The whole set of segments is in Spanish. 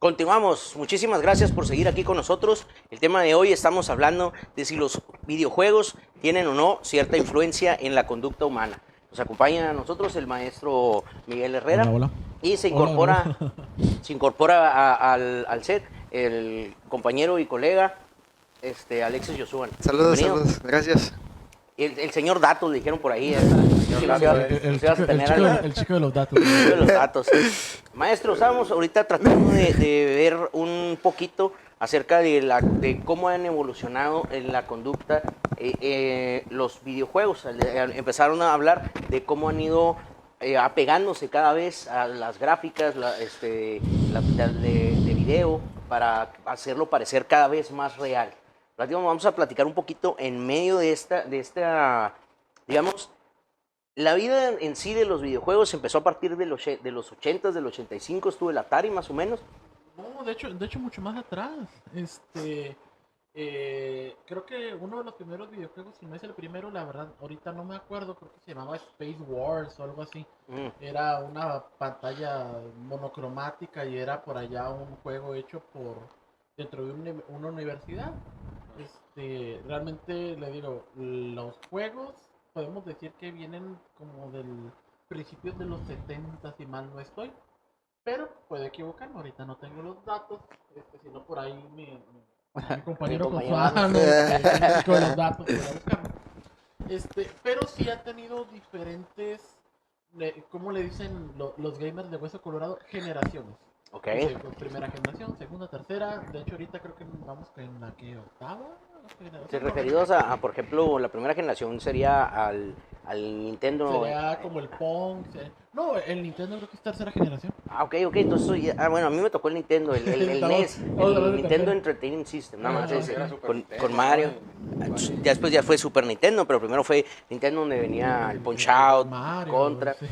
Continuamos. Muchísimas gracias por seguir aquí con nosotros. El tema de hoy estamos hablando de si los videojuegos tienen o no cierta influencia en la conducta humana. Nos acompaña a nosotros el maestro Miguel Herrera Hola, hola. y se Hola, incorpora, hola. al set el compañero y colega Alexis Josuan. Saludos, Bienvenido. saludos, gracias. El señor Datos, le dijeron por ahí. El chico de los datos. De los datos. Maestro, estábamos ahorita tratando de ver un poquito acerca de cómo han evolucionado en la conducta los videojuegos. Empezaron a hablar de cómo han ido apegándose cada vez a las gráficas de video para hacerlo parecer cada vez más real. Vamos a platicar un poquito en medio de esta, digamos, la vida en sí de los videojuegos empezó a partir de los 80s, del 85, estuvo el Atari más o menos. No, de hecho mucho más atrás. Creo que uno de los primeros videojuegos, si no es el primero, la verdad, ahorita no me acuerdo, creo que se llamaba Space Wars o algo así. Era una pantalla monocromática y era por allá un juego hecho dentro de una universidad. Realmente le digo, los juegos podemos decir que vienen como del principios de los 70, si mal no estoy, pero puedo equivocarme, ahorita no tengo los datos, si no por ahí mi compañero Josuano con los datos para buscarlo. Pero sí ha tenido diferentes, ¿cómo le dicen los gamers de Hueso Colorado? Generaciones. Ok. Primera generación, segunda, tercera. De hecho, ahorita creo que vamos en la que octava. Sí, referidos por ejemplo, la primera generación sería al Nintendo. Sería como el Pong. No, el Nintendo creo que es tercera generación. Ok, entonces, bueno, a mí me tocó el Nintendo, el NES, el Nintendo Entertainment System, nada más ese, con Mario. Ya después ya fue Super Nintendo, pero primero fue Nintendo donde venía el Punch Out, Mario, Contra, sí.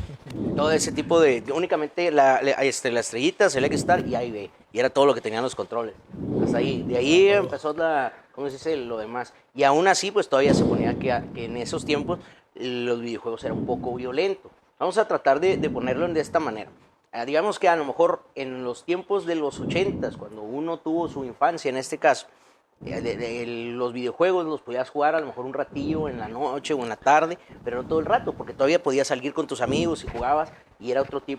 todo ese tipo únicamente la estrellita, Select Star y A y B, y era todo lo que tenían los controles, hasta ahí. De ahí empezó ¿cómo se dice? Lo demás. Y aún así, pues todavía se ponía que en esos tiempos los videojuegos eran un poco violentos. Vamos a tratar de ponerlo de esta manera. Digamos que a lo mejor en los tiempos de los 80s, cuando uno tuvo su infancia en este caso, los videojuegos los podías jugar a lo mejor un ratillo en la noche o en la tarde, pero no todo el rato, porque todavía podías salir con tus amigos y jugabas, y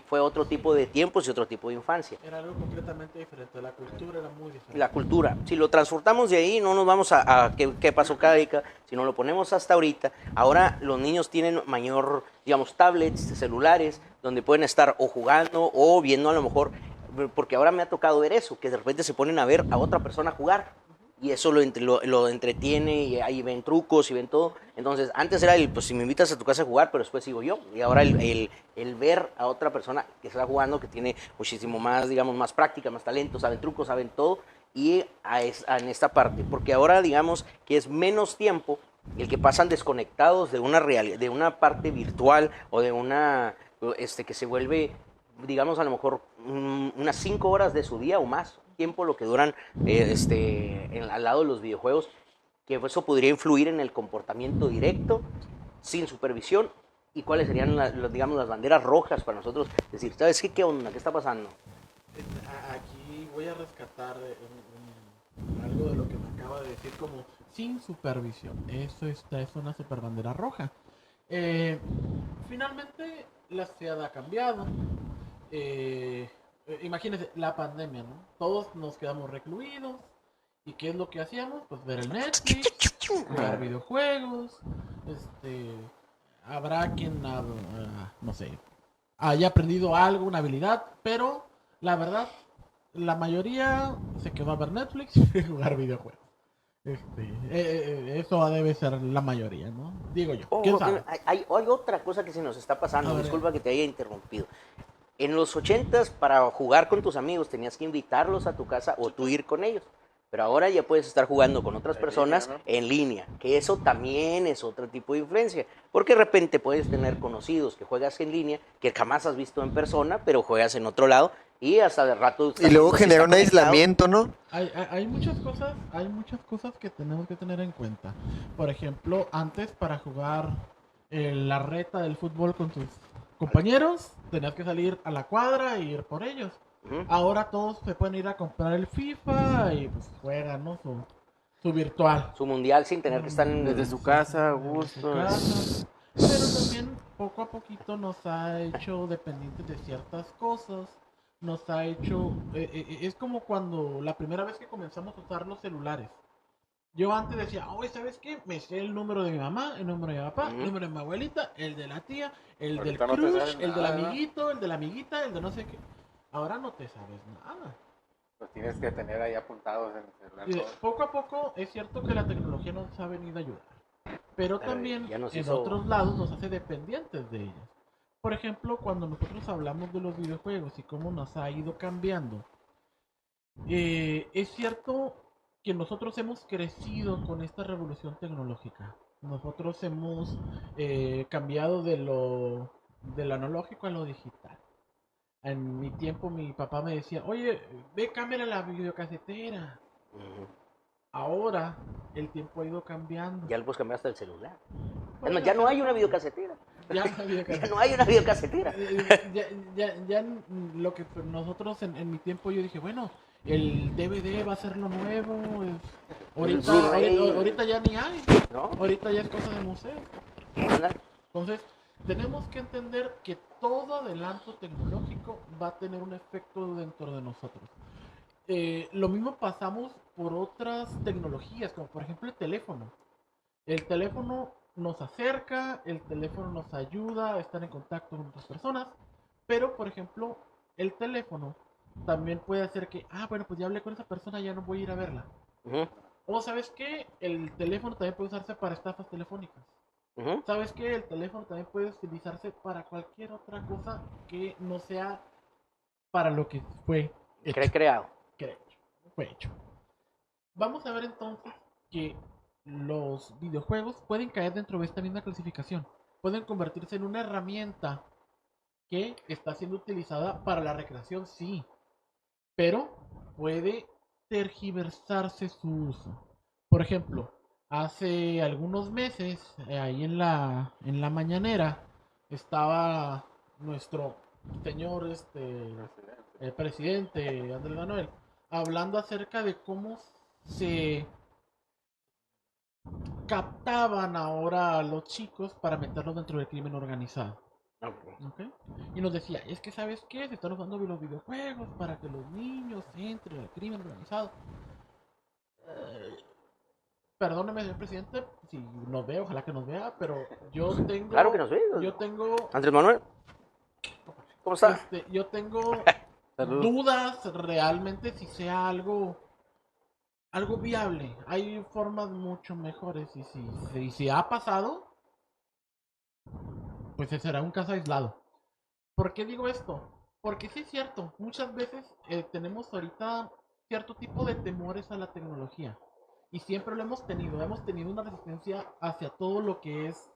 fue otro tipo de tiempos y otro tipo de infancia. Era algo completamente diferente, la cultura era muy diferente. La cultura, si lo transportamos de ahí, no nos vamos a qué pasó cada década, si no lo ponemos hasta ahorita. Ahora los niños tienen mayor, digamos, tablets, celulares, donde pueden estar o jugando o viendo a lo mejor, porque ahora me ha tocado ver eso, que de repente se ponen a ver a otra persona jugar. Y eso lo entretiene, y ahí ven trucos y ven todo. Entonces, antes era pues si me invitas a tu casa a jugar, pero después sigo yo. Y ahora el ver a otra persona que está jugando, que tiene muchísimo más, digamos, más práctica, más talento, saben trucos, saben todo, y en esta parte. Porque ahora, digamos, que es menos tiempo el que pasan desconectados de de una parte virtual o de una, que se vuelve, digamos, a lo mejor unas 5 horas de su día o más tiempo lo que duran al lado de los videojuegos, que eso podría influir en el comportamiento directo, sin supervisión, y cuáles serían digamos, las banderas rojas para nosotros, decir, ¿sabes qué onda? ¿Qué está pasando? Aquí voy a rescatar algo de lo que me acaba de decir como sin supervisión. Eso es una super bandera roja. Finalmente la sociedad ha cambiado. Imagínense la pandemia, ¿no? Todos nos quedamos recluidos. ¿Y qué es lo que hacíamos? Pues ver el Netflix, jugar videojuegos. Habrá quien, no sé, haya aprendido algo, una habilidad, pero la verdad, la mayoría se quedó a ver Netflix y jugar videojuegos. Eso debe ser la mayoría, ¿no? Digo yo. ¿Quién sabe? Hay otra cosa que se nos está pasando, disculpa que te haya interrumpido. En los 80s, para jugar con tus amigos, tenías que invitarlos a tu casa o tú ir con ellos. Pero ahora ya puedes estar jugando con otras personas en línea, que eso también es otro tipo de influencia. Porque de repente puedes tener conocidos que juegas en línea, que jamás has visto en persona, pero juegas en otro lado, y hasta de rato... Y luego genera un aislamiento, ¿no? Hay muchas cosas que tenemos que tener en cuenta. Por ejemplo, antes para jugar la reta del fútbol con tus compañeros, tenías que salir a la cuadra e ir por ellos. Ujú. Ahora todos se pueden ir a comprar el FIFA y pues juegan, ¿no? Su virtual. Su mundial sin tener que estar Desde en... su casa, a Desde su gusto. casa. Pero también poco a poquito nos ha hecho dependientes de ciertas cosas. Nos ha hecho... es como cuando la primera vez que comenzamos a usar los celulares. Yo antes decía, oye, ¿sabes qué? Me sé el número de mi mamá, el número de mi papá, el Ujú. número de mi abuelita, el de la tía, el Ahorita del no te crush, sabes el del nada, ¿no? amiguito, el de la amiguita, el de no sé qué. Ahora no te sabes nada. Los tienes que tener ahí apuntados en el celular. Y todo. poco a poco es cierto que la tecnología nos ha venido a ayudar. Pero Pero también ya nos en hizo- otros lados nos hace dependientes de ellas. Por ejemplo, cuando nosotros hablamos de los videojuegos y cómo nos ha ido cambiando, es cierto que nosotros hemos crecido con esta revolución tecnológica. Nosotros hemos cambiado del analógico a lo digital. En mi tiempo mi papá me decía, oye, ve, cámbiale la videocasetera. Ujú. Ahora el tiempo ha ido cambiando. Ya le puedes cambiar hasta el celular. Es Puedes más, ya no hacer hay una todo. videocasetera. Ya no hay Ya videocasetera. no hay una videocasetera. Ya lo que nosotros en mi tiempo yo dije, bueno, el DVD va a ser lo nuevo. Ahorita, Blu-ray. ahorita ya ni hay. ¿No? Ahorita ya es cosa de museo. Anda. Entonces, tenemos que entender que todo adelanto tecnológico va a tener un efecto dentro de nosotros. Lo mismo pasamos por otras tecnologías, como por ejemplo el teléfono. El teléfono nos acerca, el teléfono nos ayuda a estar en contacto con otras personas, pero por ejemplo, el teléfono también puede hacer que, bueno, pues ya hablé con esa persona, ya no voy a ir a verla. Ujú, O sabes qué, el teléfono también puede usarse para estafas telefónicas. ujú. ¿Sabes qué? El teléfono también puede utilizarse para cualquier otra cosa que no sea para lo que fue hecho. Creado. Fue hecho. Vamos a ver entonces que los videojuegos pueden caer dentro de esta misma clasificación. Pueden convertirse en una herramienta que está siendo utilizada para la recreación, sí, pero puede tergiversarse su uso. Por ejemplo, hace algunos meses, ahí en la mañanera, estaba nuestro señor el presidente Andrés Manuel hablando acerca de cómo se captaban ahora a los chicos para meterlos dentro del crimen organizado. Ok. ¿Ok? Y nos decía, es que ¿sabes qué? Se están usando los videojuegos para que los niños entren al crimen organizado. Perdóneme, señor presidente, si nos ve, ojalá que nos vea, pero yo tengo... Claro que nos ve. Yo tengo... Andrés Manuel, ¿cómo está? yo tengo Salud. dudas realmente si sea algo viable. Hay formas mucho mejores y si ha pasado, pues será un caso aislado. ¿Por qué digo esto? Porque sí es cierto, muchas veces tenemos ahorita cierto tipo de temores a la tecnología. Y siempre lo hemos tenido una resistencia hacia todo lo que es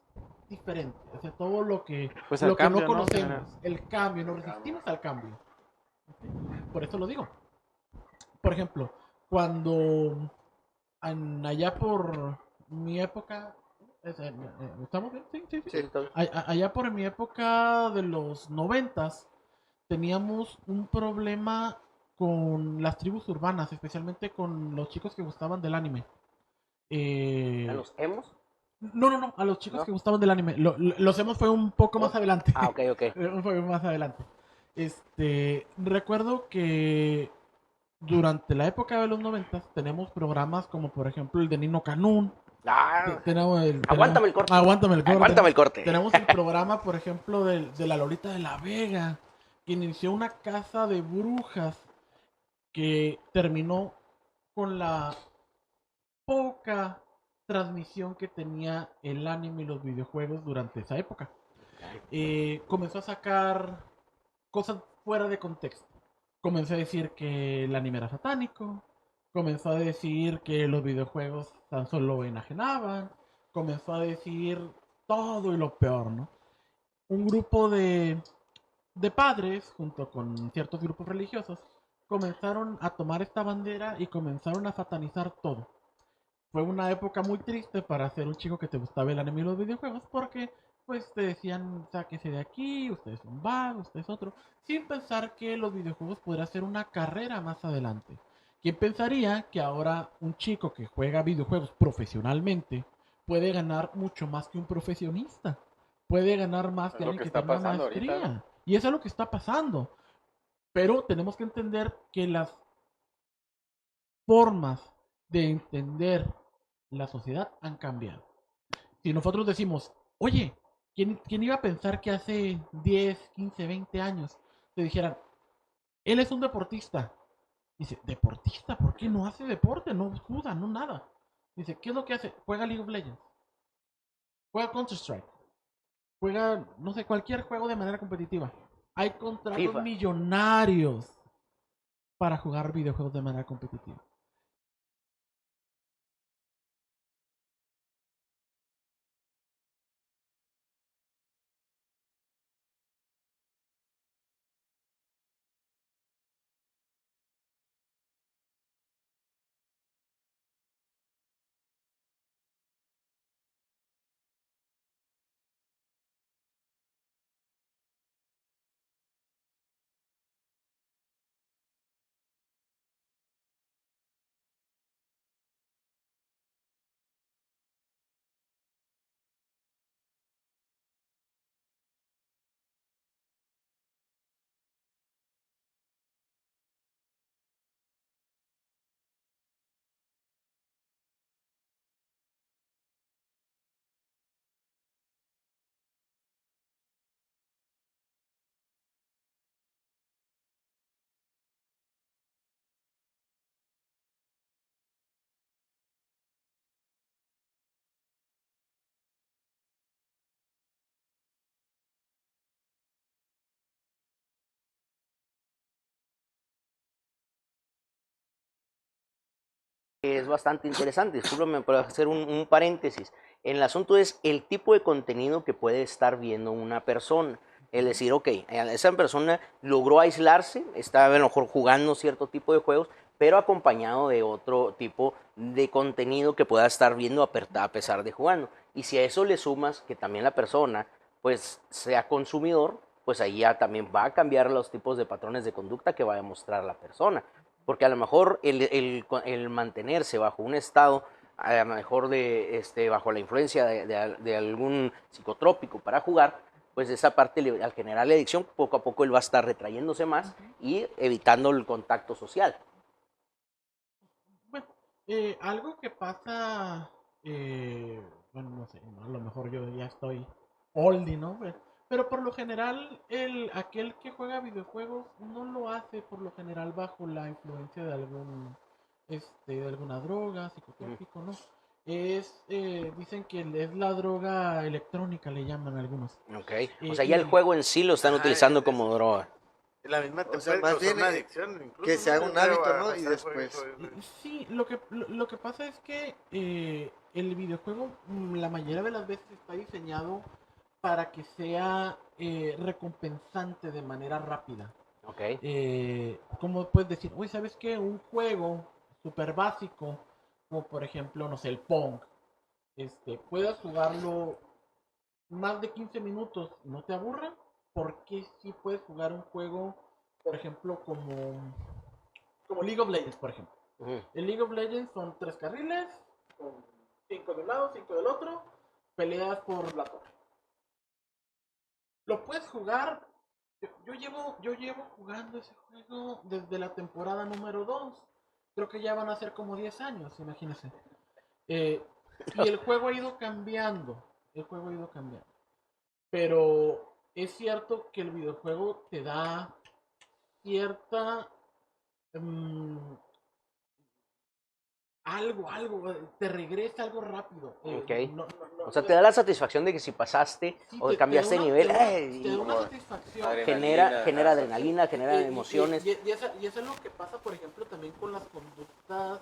diferente, hacia todo lo que, Pues lo al que cambio, no ¿no? conocemos, el cambio, nos resistimos al cambio. Por eso lo digo. Por ejemplo, cuando allá por mi época, ¿estamos bien? Sí, sí, sí. Sí, está bien. Allá por mi época de los 90 teníamos un problema con las tribus urbanas, especialmente con los chicos que gustaban del anime. ¿A los emos? No, a los chicos ¿No? que gustaban del anime. Los hemos fue un poco más adelante. Ah, ok, ok. Un poco más adelante. Recuerdo que durante la época de los 90 tenemos programas como por ejemplo el de Nino Canún. Ah, Tenemos aguántame el corte. Aguántame el corte. Aguántame el corte. Tenemos el programa, por ejemplo, de la Lolita de la Vega, que inició una casa de brujas que terminó con la poca transmisión que tenía el anime y los videojuegos durante esa época. Comenzó a sacar cosas fuera de contexto. Comenzó a decir que el anime era satánico. Comenzó a decir que los videojuegos tan solo enajenaban. Comenzó a decir todo y lo peor, ¿no? Un grupo de padres, junto con ciertos grupos religiosos, comenzaron a tomar esta bandera y comenzaron a satanizar todo. Fue una época muy triste para ser un chico que te gustaba el anime y los videojuegos porque pues te decían, sáquese de aquí, usted es un vago, usted es otro, sin pensar que los videojuegos podrán ser una carrera más adelante. ¿Quién pensaría que ahora un chico que juega videojuegos profesionalmente puede ganar mucho más que un profesionista? Puede ganar más Es que lo alguien que que está tiene una pasando ahorita, ¿no? maestría. Y eso es lo que está pasando. Pero tenemos que entender que las formas de entender la sociedad han cambiado. Si nosotros decimos, oye, ¿quién iba a pensar que hace 10, 15, 20 años te dijeran, él es un deportista? Dice, ¿deportista? ¿Por qué no hace deporte? No suda, no nada. Dice, ¿qué es lo que hace? Juega League of Legends, juega Counter-Strike, juega, no sé, cualquier juego de manera competitiva. Hay contratos FIFA. millonarios para jugar videojuegos de manera competitiva. Es bastante interesante. Discúlpame por hacer un paréntesis. El asunto es el tipo de contenido que puede estar viendo una persona. Es decir, ok, esa persona logró aislarse, está a lo mejor jugando cierto tipo de juegos, pero acompañado de otro tipo de contenido que pueda estar viendo a pesar de jugando. Y si a eso le sumas que también la persona pues sea consumidor, pues ahí ya también va a cambiar los tipos de patrones de conducta que va a demostrar la persona. Porque a lo mejor el mantenerse bajo un estado, a lo mejor bajo la influencia de algún psicotrópico para jugar, pues esa parte, al generar la adicción, poco a poco él va a estar retrayéndose más y evitando el contacto social. Bueno, algo que pasa, eh, bueno, no sé, ¿no? A lo mejor yo ya estoy oldie, ¿no? Pero por lo general, aquel que juega videojuegos no lo hace por lo general bajo la influencia de de alguna droga, psicotrópico, ¿no? Dicen que es la droga electrónica, le llaman algunos. Ok. O Eh, sea, ya el y juego en sí lo están Ajá, utilizando como droga. la misma te O sea, puede más causar bien una adicción, que incluso, se ¿no? haga Yo un creo hábito, a ¿no? Y estar juegue, después. juegue, juegue. Sí, lo que pasa es que el videojuego la mayoría de las veces está diseñado para que sea recompensante de manera rápida. Ok. ¿Cómo puedes decir? Oye, ¿sabes qué? Un juego súper básico, como por ejemplo, no sé, el Pong, puedas jugarlo más de 15 minutos y no te aburra, porque si puedes jugar un juego, por ejemplo, como League of Legends, por ejemplo. Ujú. El League of Legends son tres carriles, con cinco de un lado, cinco del otro, peleas por la torre. Lo puedes jugar. Yo llevo jugando ese juego desde la temporada número 2. Creo que ya van a ser como 10 años, imagínense. Eh, y el juego ha ido cambiando. El juego ha ido cambiando. Pero es cierto que el videojuego te da cierta mm, algo, te regresa algo rápido. Ok. O sea, No te da la satisfacción de que si pasaste sí, o te da cambiaste de nivel, te da una Como satisfacción. adrenalina, genera ajá. adrenalina, genera emociones. Y eso es lo que pasa, por ejemplo, también con las conductas,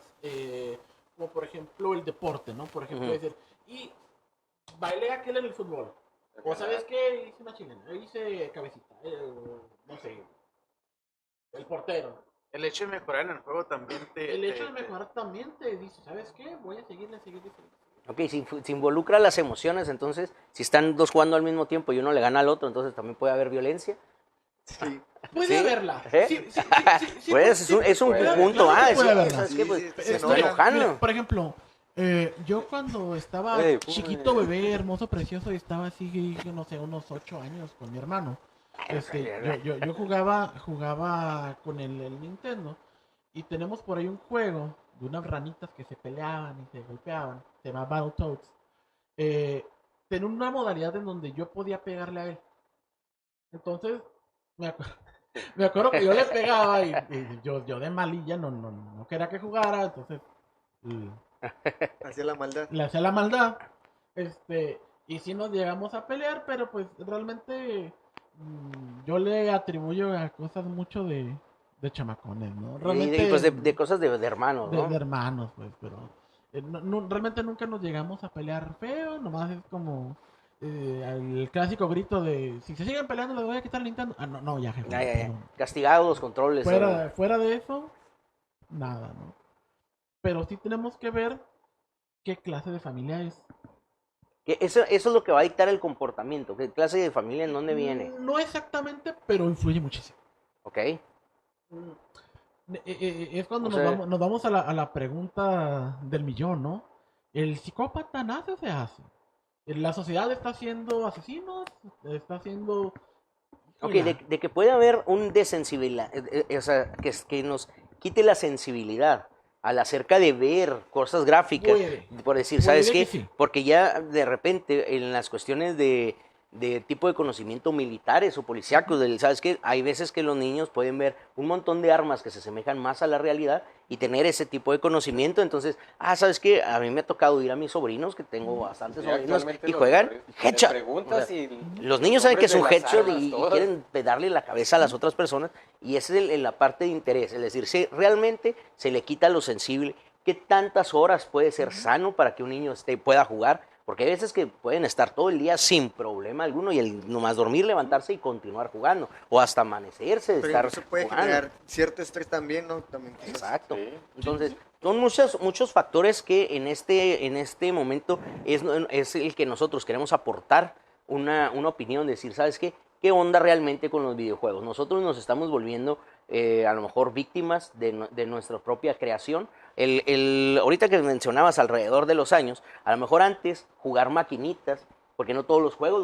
como por ejemplo el deporte, ¿no? Por ejemplo, Ujú. decir, y bailé aquel en el fútbol. O sabes qué, hice una chilena, hice cabecita, no sé, el portero. El hecho de mejorar en el juego también El hecho de mejorar también te dice, ¿sabes qué? Voy a seguirle. Ok, si involucra las emociones, entonces, si están dos jugando al mismo tiempo y uno le gana al otro, entonces también puede haber violencia. Sí. Puede ¿Sí? haberla. ¿Eh? Sí, Pues sí, es un puede haber. punto. Claro que puede Sí, haberla. ¿sabes qué? Sí, Pues sí, se se está enoja. enojando. Mira, por ejemplo, yo cuando estaba Ey, chiquito, bebé, hermoso, precioso, y estaba así, yo no sé, unos 8 años con mi hermano. Yo jugaba con el Nintendo y tenemos por ahí un juego de unas ranitas que se peleaban y se golpeaban. Se llama Battletoads. Eh, Tenía una modalidad en donde yo podía pegarle a él. Entonces, me, acu- me acuerdo que yo le pegaba y yo de malilla no quería que jugara, entonces mm, Hacía la maldad. le hacía la maldad. Y sí nos llegamos a pelear, pero pues realmente yo le atribuyo a cosas mucho de chamacones, ¿no? Y Realmente pues de cosas de hermanos, de ¿no? hermanos, pues, pero realmente nunca nos llegamos a pelear feo, nomás es como el clásico grito de si se siguen peleando les voy a quitar el Nintendo. Ah, no, no, ya jefe, Ya, ya, ya, ya. perdón. Castigados, controles. Fuera de eso, nada, ¿no? Pero sí tenemos que ver qué clase de familia es. Que eso es lo que va a dictar el comportamiento. ¿Qué clase de familia en dónde viene? No exactamente, pero influye muchísimo. ¿Ok? Es cuando O sea, nos vamos a la pregunta del millón, ¿no? ¿El psicópata nace o se hace? ¿La sociedad está haciendo asesinos? ¿Está haciendo... ok, Híjola, de que puede haber un desensibilidad, o sea, que nos quite la sensibilidad al acerca de ver cosas gráficas, puede. por decir, ¿sabes Puede que qué? sí. Porque ya de repente en las cuestiones de tipo de conocimiento militares o policíacos, ¿sabes qué? Hay veces que los niños pueden ver un montón de armas que se asemejan más a la realidad y tener ese tipo de conocimiento, entonces, ¿sabes qué? A mí me ha tocado ir a mis sobrinos, que tengo bastantes Sí, sobrinos, actualmente y los juegan morrillos, headshot. le preguntas O sea, y los niños saben que es un nombres de las headshot armas, y todas. quieren darle la cabeza a las otras personas y esa es la parte de interés, es decir, si realmente se le quita lo sensible, ¿qué tantas horas puede ser sano para que un niño pueda jugar? Porque hay veces que pueden estar todo el día sin problema alguno y el nomás dormir, levantarse y continuar jugando o hasta amanecerse de Pero estar incluso puede jugando. generar cierto estrés también, ¿no? También quizás. Exacto. Sí. Entonces, son muchos factores que en este momento es el que nosotros queremos aportar una opinión, decir, ¿sabes qué? ¿Qué onda realmente con los videojuegos? Nosotros nos estamos volviendo a lo mejor víctimas de nuestra propia creación. Ahorita que mencionabas alrededor de los años, a lo mejor antes jugar maquinitas, porque no todos los juegos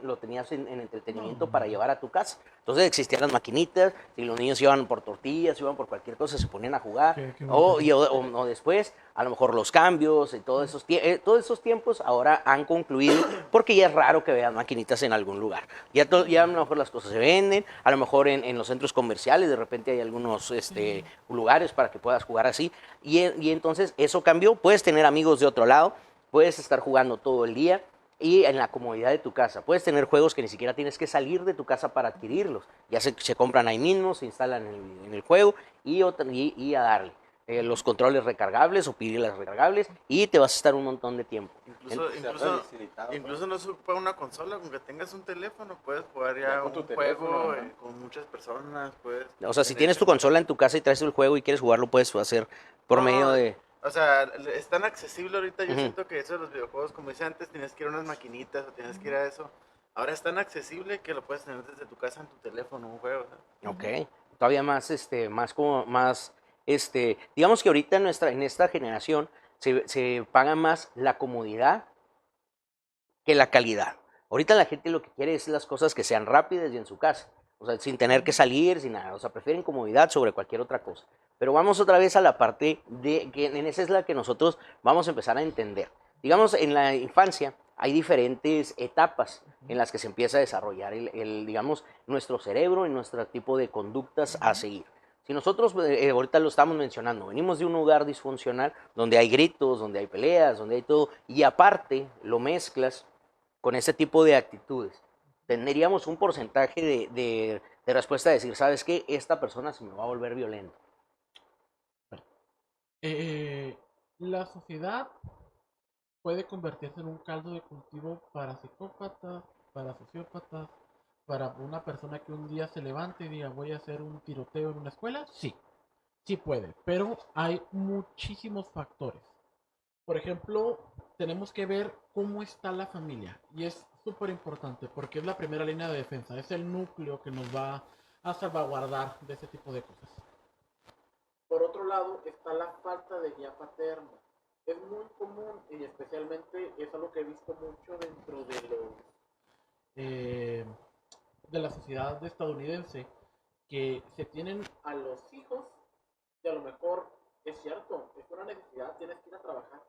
lo tenías en entretenimiento para llevar a tu casa. Entonces existían las maquinitas, y los niños iban por tortillas, iban por cualquier cosa, se ponían a jugar. Qué bonito. O después, a lo mejor los cambios y todos esos tiempos ahora han concluido porque ya es raro que vean maquinitas en algún lugar. Ya a lo mejor las cosas se venden, a lo mejor en los centros comerciales de repente hay algunos lugares para que puedas jugar así. Y entonces eso cambió, puedes tener amigos de otro lado, puedes estar jugando todo el día y en la comodidad de tu casa. Puedes tener juegos que ni siquiera tienes que salir de tu casa para adquirirlos. Ya se compran ahí mismo, se instalan en el juego y a darle. Los controles recargables o pilas recargables y te vas a estar un montón de tiempo. Incluso no se ocupa una consola, con que tengas un teléfono puedes jugar Ya ya con tu un juego teléfono, ¿no? con muchas personas, puedes O sea, si tener tienes tu consola en tu casa y traes el juego y quieres jugarlo, puedes hacer por No, medio de... o sea, es tan accesible ahorita, yo Ujú. siento que eso de los videojuegos, como dice antes, tenías que ir a unas maquinitas o tienes que ir a eso. Ahora es tan accesible que lo puedes tener desde tu casa en tu teléfono, un juego. ¿No? Ok. Todavía digamos que ahorita en esta generación se paga más la comodidad que la calidad. Ahorita la gente lo que quiere es las cosas que sean rápidas y en su casa. O sea, sin tener que salir, sin nada. O sea, prefieren comodidad sobre cualquier otra cosa. Pero vamos otra vez a la parte de que en esa es la que nosotros vamos a empezar a entender. Digamos, en la infancia hay diferentes etapas en las que se empieza a desarrollar digamos, nuestro cerebro y nuestro tipo de conductas a seguir. Si nosotros, ahorita lo estamos mencionando, venimos de un lugar disfuncional donde hay gritos, donde hay peleas, donde hay todo, y aparte lo mezclas con ese tipo de actitudes, tendríamos un porcentaje de respuesta a decir, ¿sabes qué? Esta persona se me va a volver violento. La sociedad puede convertirse en un caldo de cultivo para psicópatas, para sociópatas, para una persona que un día se levante y diga voy a hacer un tiroteo en una escuela. Sí, sí puede, pero hay muchísimos factores. Por ejemplo, tenemos que ver cómo está la familia. Y es súper importante porque es la primera línea de defensa. Es el núcleo que nos va a salvaguardar de ese tipo de cosas. Por otro lado, está la falta de guía paterna. Es muy común y especialmente es algo que he visto mucho dentro de de la sociedad estadounidense, que se tienen a los hijos y a lo mejor es cierto, es una necesidad, tienes que ir a trabajar,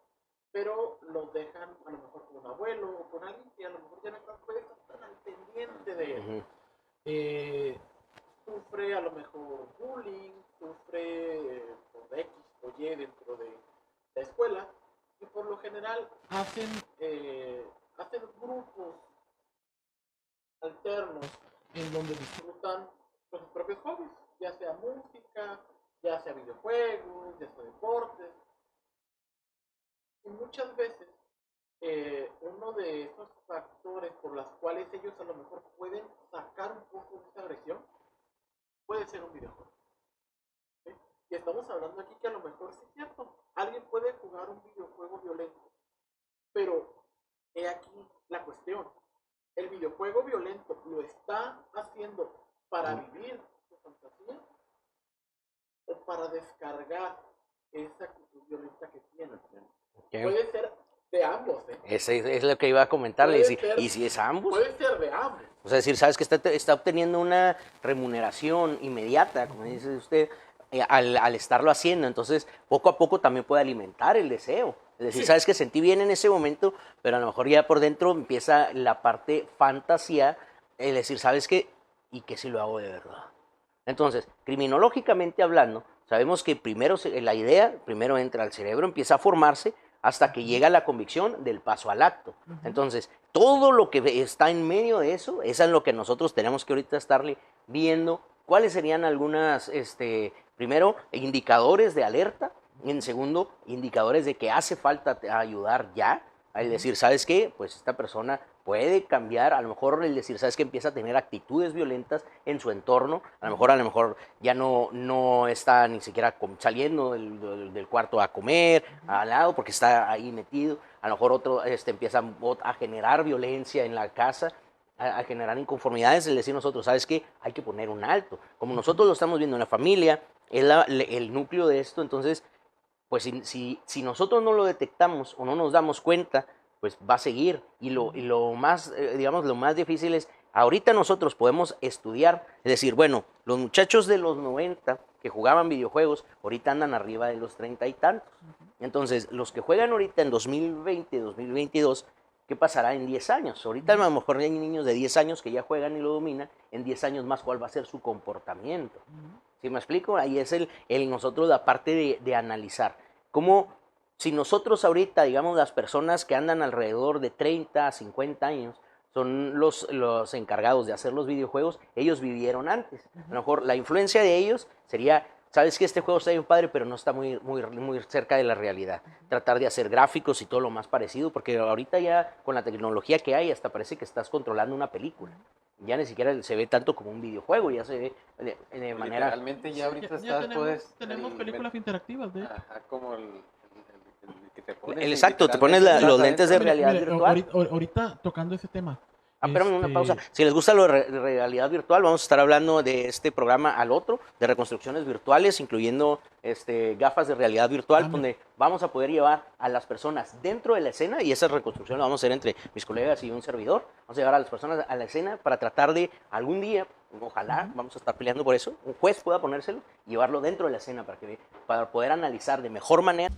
pero los dejan a lo mejor con un abuelo o con alguien que a lo mejor ya no puede estar tan al pendiente de él. Sufre a lo mejor bullying, sufre por X o Y dentro de la escuela y por lo general hacen grupos alternos en donde disfrutan pues, sus propios hobbies, ya sea música, ya sea videojuegos, ya sea deportes. Y muchas veces uno de esos factores por los cuales ellos a lo mejor pueden sacar un poco de esa agresión puede ser un videojuego. ¿Sí? Y estamos hablando aquí que a lo mejor sí es cierto, alguien puede jugar un videojuego violento, pero he aquí la cuestión. El videojuego violento lo está haciendo para vivir su fantasía o para descargar esa actitud violenta que tiene. Okay. Puede ser de ambos. Ese es lo que iba a comentarle. ¿Y si es ambos? Puede ser de ambos. O sea, decir, sabes que está obteniendo una remuneración inmediata, como dice usted, al estarlo haciendo. Entonces, poco a poco también puede alimentar el deseo. Es decir, sabes que sentí bien en ese momento, pero a lo mejor ya por dentro empieza la parte fantasía, es decir, sabes que, y que si lo hago de verdad. Entonces, criminológicamente hablando, sabemos que primero la idea, primero entra al cerebro, empieza a formarse, hasta que llega la convicción del paso al acto. Entonces, todo lo que está en medio de eso, es en lo que nosotros tenemos que ahorita estarle viendo cuáles serían algunas, primero, indicadores de alerta, y en segundo, indicadores de que hace falta ayudar ya, al decir, ¿sabes qué? Pues esta persona puede cambiar, a lo mejor el decir, ¿sabes qué? Empieza a tener actitudes violentas en su entorno, a lo mejor ya no está ni siquiera saliendo del cuarto a comer, al lado, porque está ahí metido, a lo mejor otro empieza a generar violencia en la casa, a generar inconformidades, es decir, nosotros, ¿sabes qué? Hay que poner un alto. Como nosotros lo estamos viendo en la familia, es el núcleo de esto, entonces, pues si nosotros no lo detectamos o no nos damos cuenta, pues va a seguir. Y lo más, digamos, lo más difícil es, ahorita nosotros podemos estudiar, es decir, bueno, los muchachos de los 90 que jugaban videojuegos, ahorita andan arriba de los 30 y tantos. Entonces, los que juegan ahorita en 2020, 2022, ¿qué pasará en 10 años? Ahorita a lo mejor hay niños de 10 años que ya juegan y lo dominan, en 10 años más cuál va a ser su comportamiento. ¿Sí me explico? Ahí es nosotros la parte de analizar. Como si nosotros ahorita, digamos, las personas que andan alrededor de 30 a 50 años, son los encargados de hacer los videojuegos, ellos vivieron antes. A lo mejor la influencia de ellos sería, sabes que este juego está bien padre, pero no está muy cerca de la realidad. Tratar de hacer gráficos y todo lo más parecido, porque ahorita ya con la tecnología que hay, hasta parece que estás controlando una película. Ya ni siquiera se ve tanto como un videojuego, ya se ve de manera... Realmente ya ahorita tenemos películas interactivas de como el que te pones exacto, te pones los lentes de realidad virtual. Ahorita tocando ese tema. Espérame una pausa. Si les gusta lo de realidad virtual, vamos a estar hablando de este programa al otro, de reconstrucciones virtuales, incluyendo gafas de realidad virtual, donde vamos a poder llevar a las personas dentro de la escena, y esa reconstrucción la vamos a hacer entre mis colegas y un servidor. Vamos a llevar a las personas a la escena para tratar de algún día, ojalá, vamos a estar peleando por eso, un juez pueda ponérselo y llevarlo dentro de la escena para poder analizar de mejor manera